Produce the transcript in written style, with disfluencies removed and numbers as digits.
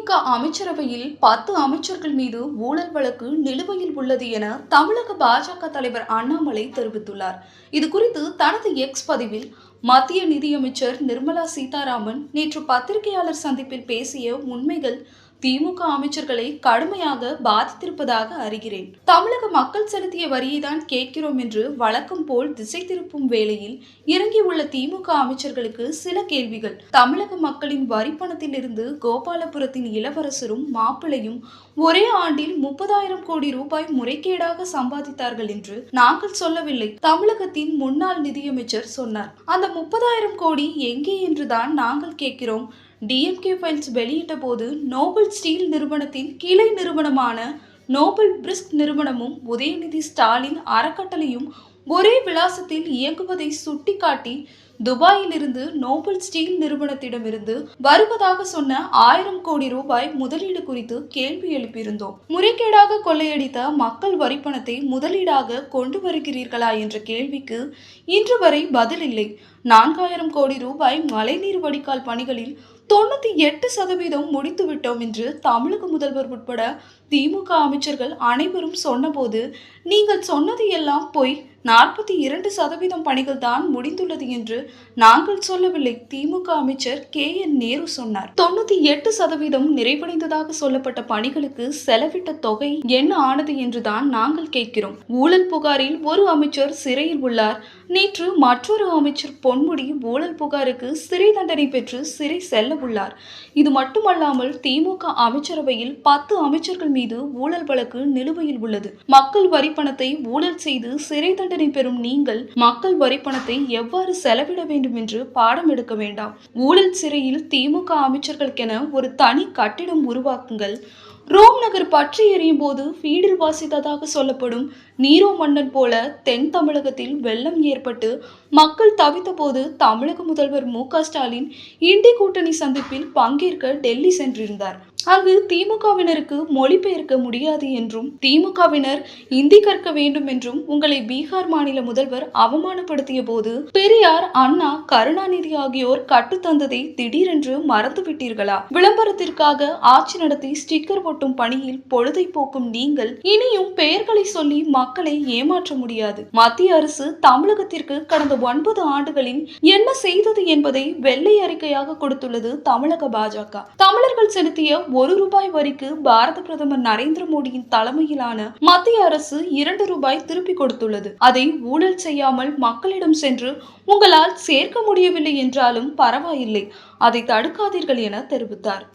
திமுக அமைச்சரவையில் 10 அமைச்சர்கள் மீது ஊழல் வழக்கு நிலுவையில் உள்ளது என தமிழக பாஜக தலைவர் அண்ணாமலை தெரிவித்துள்ளார். இதுகுறித்து தனது எக்ஸ் பதிவில் மத்திய நிதியமைச்சர் நிர்மலா சீதாராமன் நேற்று பத்திரிகையாளர் சந்திப்பில் பேசிய உண்மைகள் திமுக அமைச்சர்களை கடுமையாக பாதித்திருப்பதாக அறிகிறேன். தமிழக மக்கள் செலுத்திய வரியை தான் கேட்கிறோம் என்று வழக்கம் போல் திசை திருப்பும் வேளையில் இறங்கியுள்ள திமுக அமைச்சர்களுக்கு சில கேள்விகள். தமிழக மக்களின் வரி பணத்தில் இருந்து கோபாலபுரத்தின் இளவரசரும் மாப்பிளையும் ஒரே ஆண்டில் 30,000 கோடி ரூபாய் முறைகேடாக சம்பாதித்தார்கள் என்று நாங்கள் சொல்லவில்லை. தமிழகத்தின் முன்னாள் நிதியமைச்சர் சொன்னார். அந்த 30,000 கோடி எங்கே என்றுதான் நாங்கள் கேட்கிறோம். டிஎம்கே ஃபைல்ஸ் வெளியிட்ட போது நோபல் ஸ்டீல் நிறுவனத்தின் கிளை நிறுவனமான நோபல் பிரிஸ்க் நிறுவனமும் உதயநிதி ஸ்டாலின் அறக்கட்டளையும் ஒரே விலாசத்தில் இயங்குவதை சுட்டிக்காட்டி துபாயிலிருந்து நோபல் ஸ்டீல் நிறுவனத்திடமிருந்து வருவதாக சொன்ன 1000 கோடி ரூபாய் முதலீடு குறித்து கேள்வி எழுப்பியிருந்தோம். முறைகேடாக கொள்ளையடித்த மக்கள் வரிப்பணத்தை முதலீடாக கொண்டு வருகிறீர்களா என்ற கேள்விக்கு இன்று வரை பதில் இல்லை. 4000 கோடி ரூபாய் மழைநீர் வடிகால் பணிகளில் 98% முடித்துவிட்டோம் என்று தமிழக முதல்வர் உட்பட திமுக அமைச்சர்கள் அனைவரும் சொன்னபோது நீங்கள் சொன்னது எல்லாம் பொய். 42% பணிகள் தான் முடிந்துள்ளது என்று நாங்கள் சொல்லவில்லை. திமுக அமைச்சர் KN நேரு சொன்னார். 98% நிறைவடைந்ததாக சொல்லப்பட்ட பணிகளுக்கு செலவிட்ட தொகை என்ன ஆனது என்றுதான் நாங்கள் கேட்கிறோம். ஊழல் புகாரில் ஒரு அமைச்சர் சிறையில் உள்ளார். நேற்று மற்றொரு அமைச்சர் பொன்முடி ஊழல் புகாருக்கு சிறை தண்டனை பெற்று சிறை செல்ல உள்ளார். இது மட்டுமல்லாமல் திமுக அமைச்சரவையில் 10 அமைச்சர்கள் மீது ஊழல் வழக்கு நிலுவையில் உள்ளது. மக்கள் வரிப்பணத்தை ஊழல் செய்து சிறை தண்டனை பெறும் நீங்கள் மக்கள் வரிப்பணத்தை எவ்வாறு செலவிட வேண்டும் என்று பாடம் எடுக்க வேண்டாம். ஊழல் சிறையில் திமுக அமைச்சர்களுக்கென ஒரு தனி கட்டிடம் உருவாக்குங்கள். ரோம் நகர் பற்றி எரியும் போது வீடில் வாசித்ததாக சொல்லப்படும் நீரோ மன்னன் போல தென் தமிழகத்தில் வெள்ளம் ஏற்பட்டு மக்கள் தவித்த போது தமிழக முதல்வர் MK ஸ்டாலின் இண்டி கூட்டணி சந்திப்பில் பங்கேற்க டெல்லி சென்றிருந்தார். அங்கு திமுகவினருக்கு மொழிபெயர்க்க முடியாது என்றும் திமுகவினர் இந்தி கற்க வேண்டும் என்றும் உங்களை பீகார் மாநில முதல்வர் அவமானப்படுத்திய போது பெரியார், அண்ணா, கருணாநிதி ஆகியோர் கட்டுத்தந்ததை திடீரென்று மறந்துவிட்டீர்களா? விளம்பரத்திற்காக ஆட்சி நடத்தி ஸ்டிக்கர் ஒட்டும் பணியில் பொழுதை போக்கும் நீங்கள் இனியும் பெயர்களை சொல்லி மக்களை ஏமாற்ற முடியாது. மத்திய அரசு தமிழகத்திற்கு கடந்த 9 ஆண்டுகளில் என்ன செய்தது என்பதை வெள்ளை அறிக்கையாக கொடுத்துள்ளது தமிழக பாஜக. தமிழர்கள் செலுத்திய 1 ரூபாய் வரிக்கு பாரத பிரதமர் நரேந்திர மோடியின் தலைமையிலான மத்திய அரசு 2 ரூபாய் திருப்பி கொடுத்துள்ளது. அதை ஊழல் செய்யாமல் மக்களிடம் சென்று உங்களால் சேர்க்க முடியவில்லை என்றாலும் பரவாயில்லை, அதை தடுக்காதீர்கள் என தெரிவித்தார்.